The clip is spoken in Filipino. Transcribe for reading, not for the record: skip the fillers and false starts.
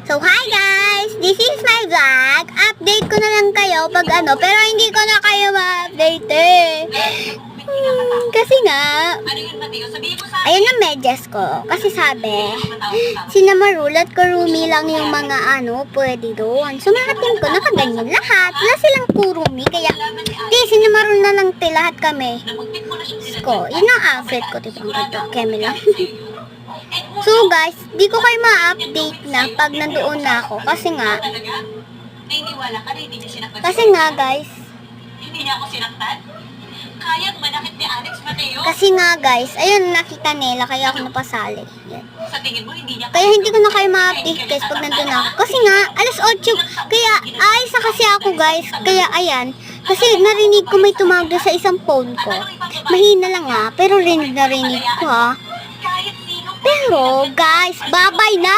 So, hi guys! This is my vlog. Update ko na lang kayo pag pero hindi ko na kayo ma-update kasi nga, ayun ang medyas ko. Kasi sabi, sinamaru at kurumi lang yung mga pwede doon. So, mga team ko, nakaganyan lahat. Wala silang kurumi, kaya, sinamaru na lang lahat kami. Ko, yun ang outfit ko, diba? Ang ganda, keme lang. So guys, di ko kayo ma-update na pag nandoon na ako kasi nga guys, hindi niya ako sinaktan. Kayang manakit ni Alex Mateo. Kasi nga guys, ayun nakita nila kaya ako napasali. Yan. Sa tingin mo hindi niya Kaya hindi ko na kayo ma-update guys pag nandoon na ako. Kasi nga, alas 8, kaya ayos na kasi ako guys. Kaya ayan, kasi narinig ko may tumawag sa isang phone ko. Mahina lang ha, pero narinig ko ha. kahit sino. Pero guys, bye-bye na!